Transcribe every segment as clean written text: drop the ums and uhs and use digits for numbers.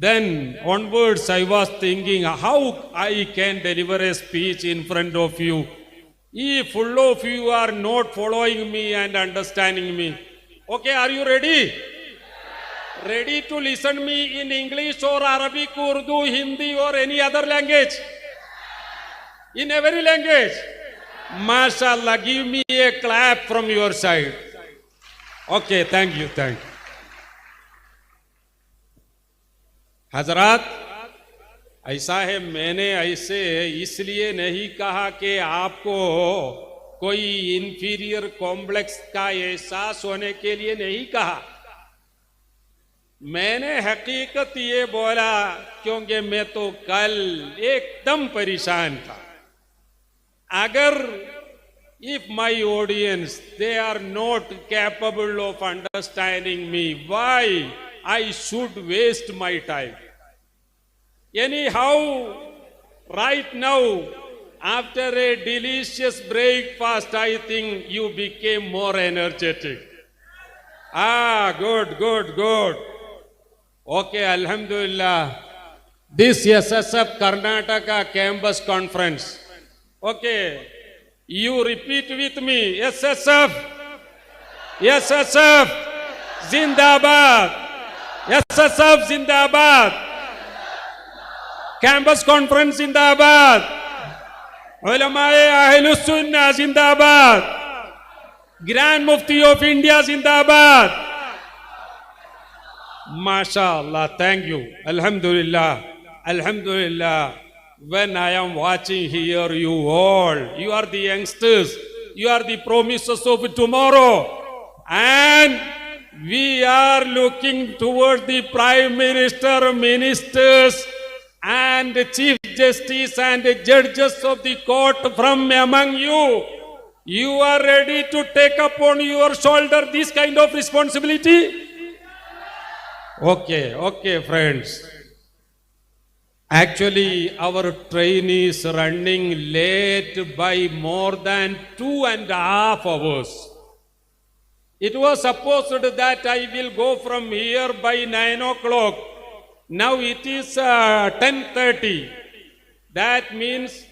Then onwards I was thinking how I can deliver a speech in front of you if full of you are not following me and understanding me. Okay, are you ready? Ready to listen me in English or Arabic, Urdu, Hindi or any other language? In every language? MashaAllah, give me a clap from your side. Okay, thank you, thank you. हजरात, ऐसा है, मैंने ऐसे इसलिए नहीं कहा कि आपको कोई इंफीरियर कॉम्प्लेक्स का एहसास होने के लिए नहीं कहा. मैंने हकीकत ये बोला क्योंकि मैं तो कल एकदम परेशान था. अगर if my audience they are not capable of understanding me, why I should waste my time? Anyhow, right now, after a delicious breakfast, I think you became more energetic. Good, good, good. Okay, Alhamdulillah. This SSF Karnataka campus conference. Okay, you repeat with me. SSF, SSF, Zindabad. SSF Zindabad. Campus Conference Zindabad. Ulama-e Ahlus Sunnah Zindabad. Grand Mufti of India Zindabad. MashaAllah, thank you. Alhamdulillah. Alhamdulillah. When I am watching here you all, you are the youngsters, you are the promises of tomorrow, and we are looking towards the Prime Minister, ministers, and Chief Justice and judges of the court from among you. You are ready to take upon your shoulder this kind of responsibility? Okay, friends. Actually, our train is running late by more than 2.5 hours. It was supposed that I will go from here by 9 o'clock. Now it is 10:30. That means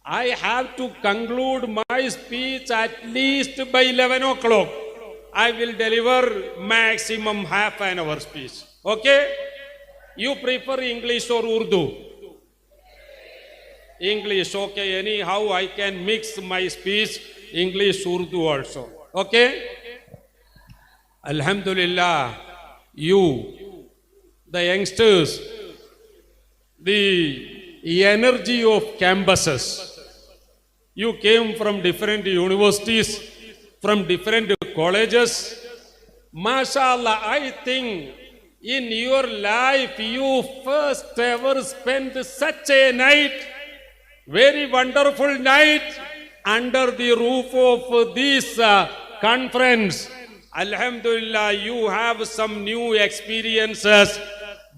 I have to conclude my speech at least by 11 o'clock. I will deliver maximum half an hour speech. Okay? You prefer English or Urdu? English, okay. Anyhow, I can mix my speech English, Urdu also. Okay? Alhamdulillah, you, the youngsters, the energy of campuses. You came from different universities, from different colleges. MashaAllah, I think in your life you first ever spent such a night, very wonderful night, under the roof of this conference. Alhamdulillah, you have some new experiences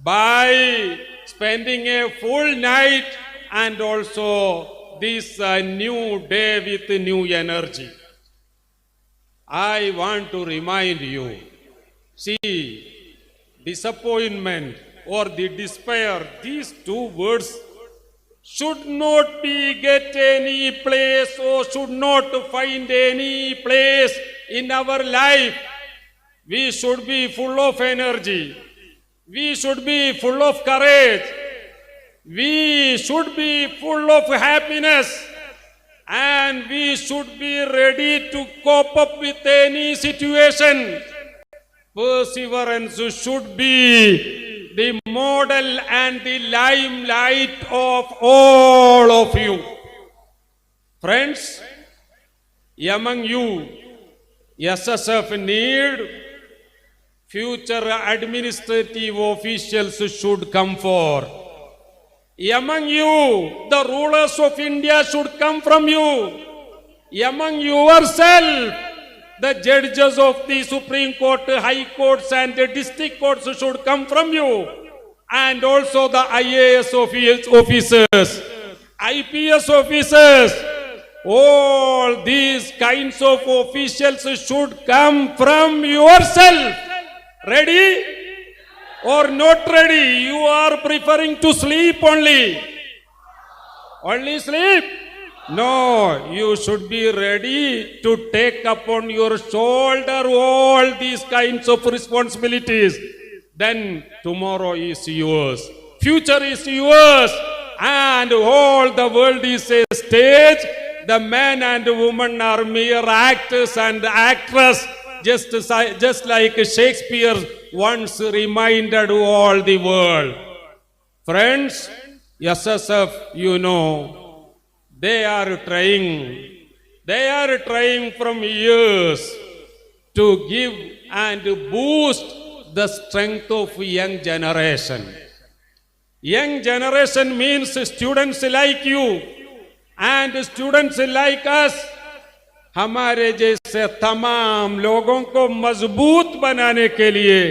by spending a full night and also this new day with new energy. I want to remind you, see, disappointment or the despair, these two words should not be get any place or should not find any place in our life. We should be full of energy. We should be full of courage. We should be full of happiness. And we should be ready to cope up with any situation. Perseverance should be the model and the limelight of all of you. Friends, among you, SSF need future administrative officials should come for. Among you, the rulers of India should come from you. Among yourself, the judges of the Supreme Court, High Courts and the district courts should come from you. And also the IAS officers, IPS officers, all these kinds of officials should come from yourself. Ready? or not ready? You are preferring to sleep only. Only sleep? No, you should be ready to take upon your shoulder all these kinds of responsibilities. Then tomorrow is yours. Future is yours. And all the world is a stage. The man and woman are mere actors and actresses. Just like Shakespeare once reminded all the world. Friends, SSF, you know, they are trying from years to give and boost the strength of young generation. Young generation means students like you and students like us. हमारे जैसे तमाम लोगों को मजबूत बनाने के लिए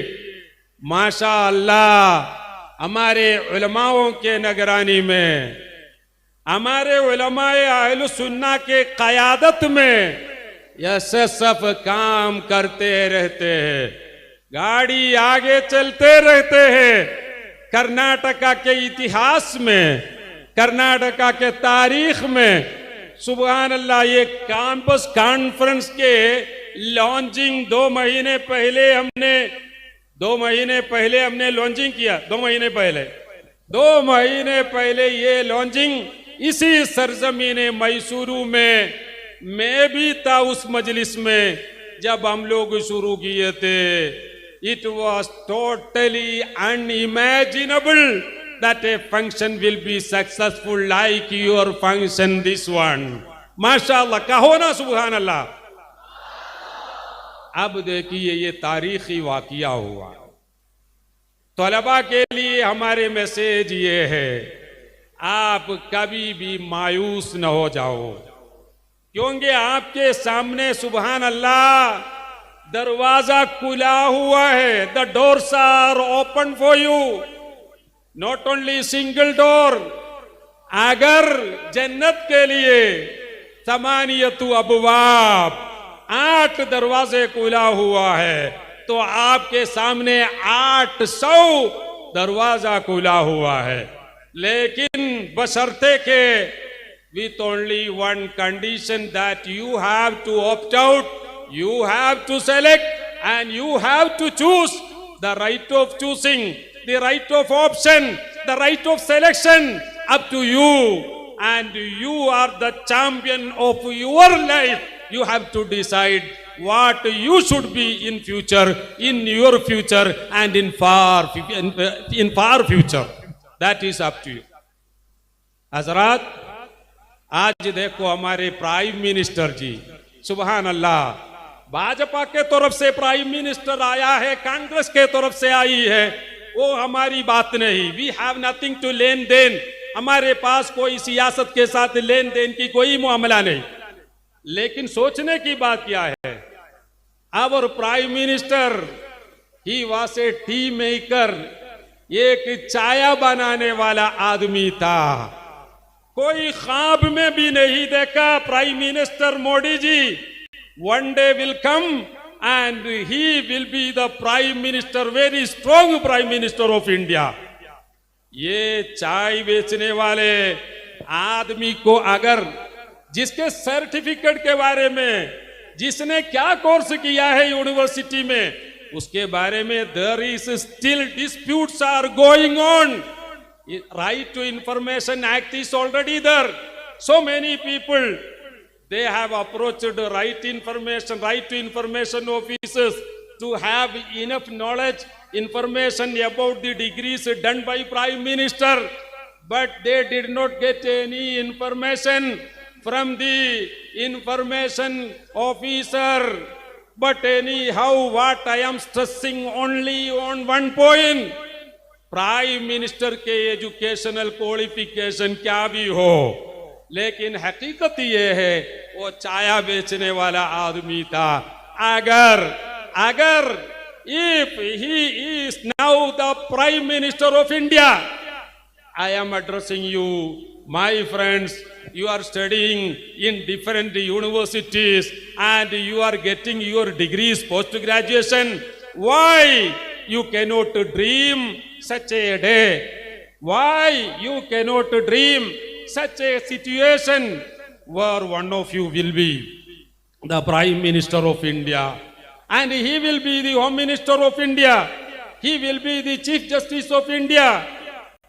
माशाअल्लाह हमारे उलमाओं के निगरानी में, हमारे उलमाए अहल सुन्ना के क़यादत में यह सब काम करते रहते हैं। गाड़ी आगे चलते रहते हैं। कर्नाटका के इतिहास में, कर्नाटका के तारीख में सुबहान अल्लाह ये कैंपस कॉन्फ्रेंस के लॉन्चिंग 2 महीने पहले हमने लॉन्चिंग किया। 2 महीने पहले ये लॉन्चिंग इसी सरजमीन मैसूरू में मैं भी था उस मजलिस में जब हम लोग शुरू किए थे। It was totally unimaginable that a function will be successful like your function, this one. माशाअल्लाह, कहो ना सुभान अल्लाह। अब देखिए ये तारीखी वाकया हुआ। तलबा के लिए हमारे मैसेज ये है, आप कभी भी मायूस न हो जाओ, क्योंकि आपके सामने सुभान अल्लाह दरवाजा खुला हुआ है। The doors are open for you, not only single door. अगर जन्नत के लिए समानियतु अबवाब 8 दरवाजे खुला हुआ है, तो आपके सामने 800 दरवाजा खुला हुआ है। लेकिन बशर्ते के with only one condition, that you have to opt out, you have to select, and you have to choose. The right of choosing, the right of option, the right of selection, up to you. And you are the champion of your life. You have to decide what you should be in future, in your future, and in far future. That is up to you. हज़रात, आज देखो हमारे prime minister जी, सुभान अल्लाह, भाजपा के तरफ से prime minister आया है, कांग्रेस के तरफ से आई है, वो हमारी बात नहीं। वी हैव नथिंग टू लेन देन, हमारे पास कोई सियासत के साथ लेन देन की कोई मामला नहीं। लेकिन सोचने की बात क्या है, our prime minister he was a tea maker, एक चाय बनाने वाला आदमी था। कोई ख्वाब में भी नहीं देखा prime minister Modi ji one day will come and he will be the prime minister, very strong prime minister of India. ये चाय बेचने वाले आदमी को अगर जिसके सर्टिफिकेट के बारे में, जिसने क्या कोर्स किया है यूनिवर्सिटी में, उसके बारे में there is still disputes are going on. Right to Information Act is already there. So many people, they have approached right to information officers to have enough knowledge, information about the degrees done by Prime Minister, but they did not get any information from the information officer. But anyhow, what I am stressing only on one point, prime minister के educational qualification क्या भी हो, लेकिन हकीकत ये है वो चाय बेचने वाला आदमी था। अगर if he is now the Prime Minister of India, I am addressing you, my friends. You are studying in different universities and you are getting your degrees post graduation. Why? you cannot dream such a day? Why you cannot dream such a situation where one of you will be the Prime Minister of India and he will be the Home Minister of India, he will be the Chief Justice of India,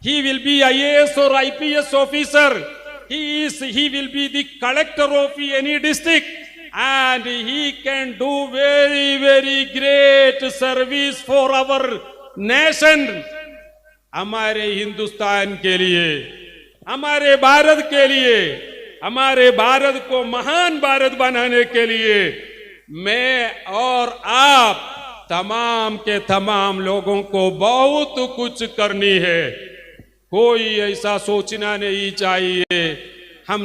he will be IAS or IPS officer, he will be the collector of any district, and he can do very, very great service for our nation. हमारे हिंदुस्तान के लिए, हमारे भारत के लिए, हमारे भारत को महान भारत बनाने के लिए मैं और आप तमाम के तमाम लोगों को बहुत कुछ करनी है. कोई ऐसा सोचना नहीं चाहिए हम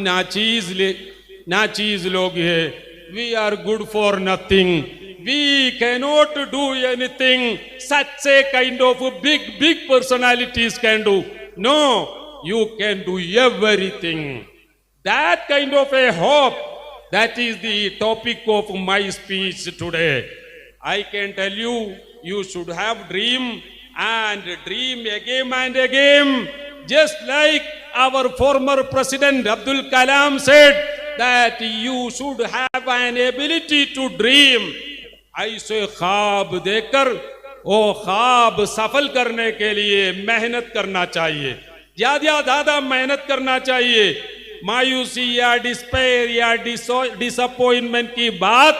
नाचीज लोग हैं. We are good for nothing. We cannot do anything such a kind of big personalities can do. No, you can do everything. That kind of a hope, that is the topic of my speech today. I can tell you, you should have dream and dream again and again. Just like our former President Abdul Kalam said that you should have an ability to dream. ऐसे ख्वाब देखकर वो ख्वाब सफल करने के लिए मेहनत करना चाहिए, ज्यादा मेहनत करना चाहिए. मायूसी या डिस्पेयर या डिसअपॉइंटमेंट की बात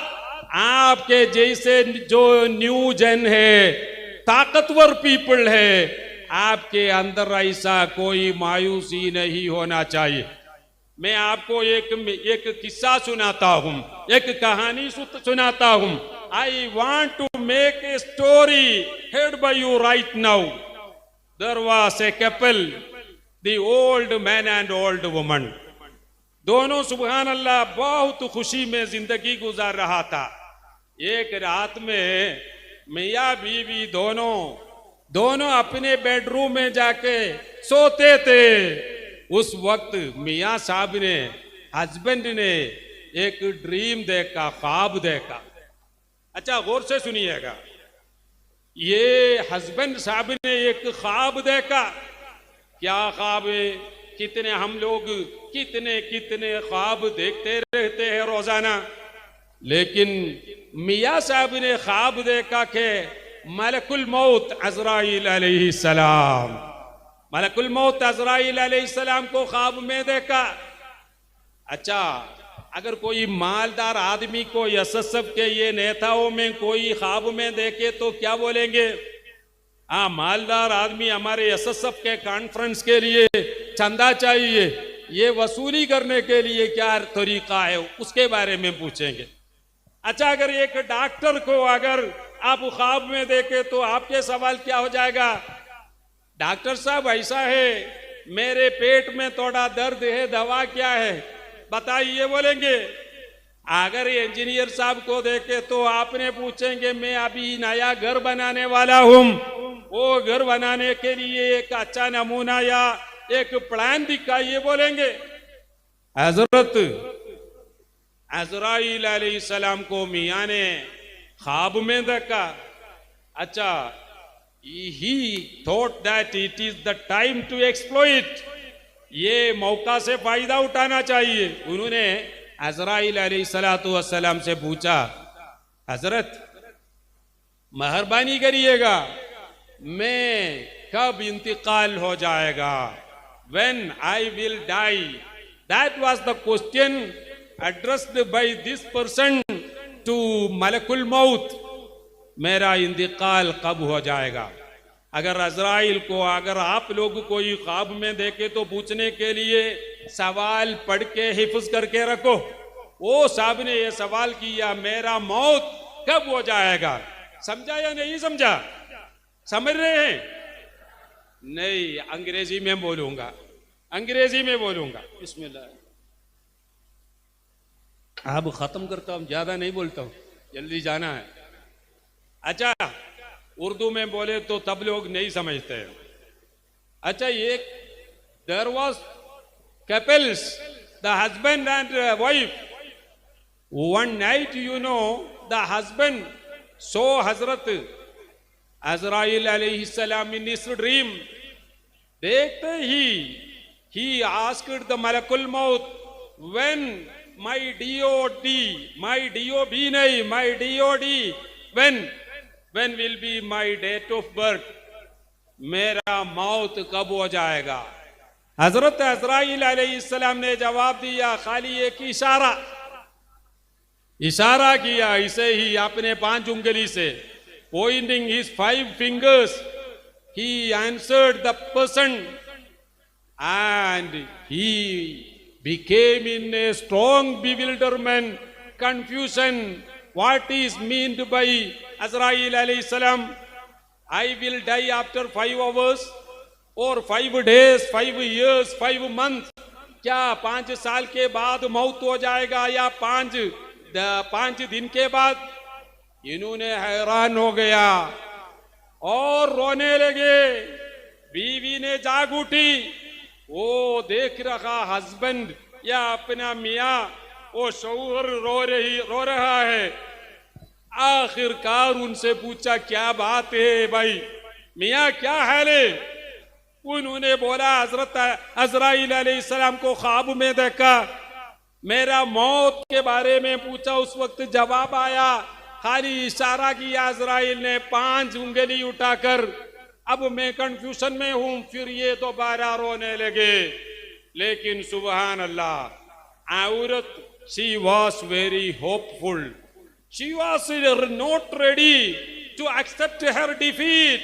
आपके जैसे जो न्यू जेन है, ताकतवर पीपल है, आपके अंदर ऐसा कोई मायूसी नहीं होना चाहिए. मैं आपको एक किस्सा सुनाता हूं, एक कहानी सुनाता हूं. I want to make a story heard by you right now. There was a couple, the old man and old woman. दोनों सुभान अल्लाह बहुत खुशी में जिंदगी गुजार रहा था. एक रात में मियाँ बीवी दोनों अपने बेडरूम में जाके सोते थे. उस वक्त मियाँ साहब ने, हस्बैंड ने एक ड्रीम देखा, ख्वाब देखा. अच्छा गौर से सुनिएगा. ये हस्बैंड साहब ने एक ख्वाब देखा. क्या ख्वाब है? कितने हम लोग कितने ख्वाब देखते रहते हैं रोजाना, लेकिन मियाँ साहब ने ख्वाब देखा कि मलकुल मौत अज़राइल अलैहिस्सलाम, मलकुल मौत अज़राइल अलैहिस्सलाम को ख्वाब में देखा. अच्छा, अगर कोई मालदार आदमी को एसएसएफ के ये नेताओं में कोई ख्वाब में देखे तो क्या बोलेंगे? हाँ, मालदार आदमी हमारे एसएसएफ के कॉन्फ्रेंस के लिए चंदा चाहिए, ये वसूली करने के लिए क्या तरीका है, उसके बारे में पूछेंगे. अच्छा, अगर एक डॉक्टर को अगर आप ख्वाब में देखे तो आपके सवाल क्या हो जाएगा? डॉक्टर साहब ऐसा है, मेरे पेट में थोड़ा दर्द है, दवा क्या है बताइए बोलेंगे. अगर इंजीनियर साहब को देखे तो आपने पूछेंगे मैं अभी नया घर बनाने वाला हूं, वो घर बनाने के लिए एक अच्छा नमूना या एक प्लान दिखाइए बोलेंगे. हजरत अज़राइल अलैहिस्सलाम को मियाँ ने ख्वाब में देखा. अच्छा, he thought that it is the time to exploit. ये मौका से फायदा उठाना चाहिए. उन्होंने अज़राइल अलैहिस्सलाम से पूछा, हजरत मेहरबानी करिएगा, मैं कब इंतकाल हो जाएगा? When I will die? That was the question addressed by this person to मलकुल मौत. मेरा इंतकाल कब हो जाएगा? अगर अज़राइल को अगर आप लोग कोई ख्वाब में देखे तो पूछने के लिए सवाल पढ़ के हिफ्ज करके रखो. वो साहब ने ये सवाल किया, मेरा मौत कब हो जाएगा? समझा या नहीं समझा? समझ रहे हैं? नहीं, अंग्रेजी में बोलूंगा, अंग्रेजी में बोलूंगा. बिस्मिल्लाह. अब खत्म करता हूं, ज्यादा नहीं बोलता हूं, जल्दी जाना है. अच्छा, उर्दू में बोले तो तब लोग नहीं समझते हैं. अच्छा, एक there was couples, the husband and wife. One night, you know, the husband saw हजरत Azrail alayhi salam in his dream, देखते he asked the Malakul Maut, when my DOD, my DOB nahi, my DOD, when will be my date of birth? मेरा मौत कब हो जाएगा? हजरत अज़राइल अलैहिस्सलाम ने जवाब दिया, खाली एक इशारा किया, इसे ही अपने 5 उंगली से, pointing his 5 fingers, he answered the person and he became in a strong bewilderment, confusion. What is meant by Azrail alayhi salam? I will die after 5 hours or 5 days, 5 years, 5 months. क्या 5 साल के बाद मौत हो जाएगा या 5 दिन के बाद? इन्होंने हैरान हो गया और रोने लगे। बीवी ने जाग उठी, वो देख रहा हस्बैंड या अपना मियाँ, वो शौहर रो रहा है। आखिरकार उनसे पूछा, क्या बात है भाई, मियाँ क्या हाल है? उन्होंने बोला, हजरत अज़राइल अलैहिस्सलाम को ख्वाब में देखा, मेरा मौत के बारे में पूछा, उस वक्त जवाब आया, खाली इशारा किया अज़राइल ने 5 उंगली उठाकर। अब मैं कंफ्यूजन में हूं। फिर ये दोबारा रोने लगे। लेकिन सुबहान अल्लाह, औरत, she was very hopeful, she was not ready to accept her defeat.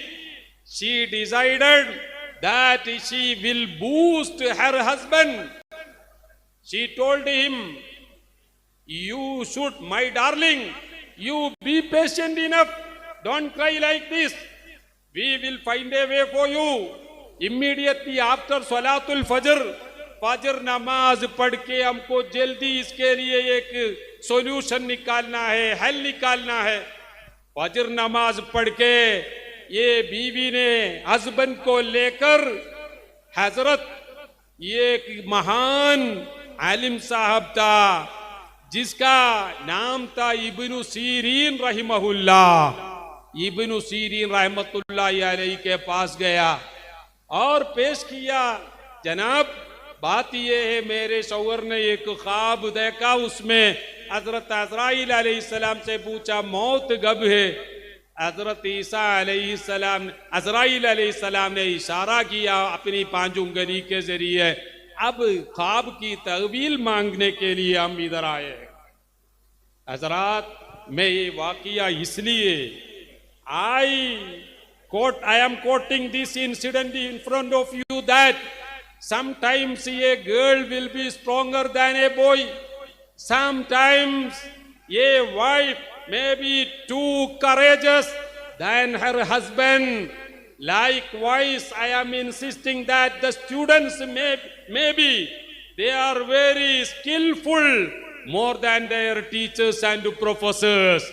She decided that she will boost her husband. She told him, you should, my darling, you be patient enough, don't cry like this, we will find a way for you. Immediately after Salatul Fajr, फजर नमाज पढ़ के हमको जल्दी इसके लिए एक solution निकालना है, हल निकालना है। फजर नमाज पढ़ के ये बीवी ने हस्बैंड को लेकर, हजरत ये एक महान आलिम साहब था जिसका नाम था इब्नु सीरीन रहिमहुल्लाह। इब्नु सीरीन रहमतुल्लाह अलैहि के पास गया और पेश किया, जनाब बात यह है, मेरे शौहर ने एक ख्वाब देखा, उसमें हजरत अज़राइल अलैहिस्सलाम से पूछा मौत कब है? हजरत ईसा अलैहिस्सलाम, अज़राइल अलैहिस्सलाम ने इशारा किया अपनी 5 उंगली के जरिए। अब ख्वाब की तवील मांगने के लिए हम इधर आए। हजरात, मैं ये वाकिया इसलिए I am quoting this incident in front of you that sometimes a girl will be stronger than a boy. Sometimes a wife may be too courageous than her husband. Likewise, I am insisting that the students maybe they are very skillful more than their teachers and professors.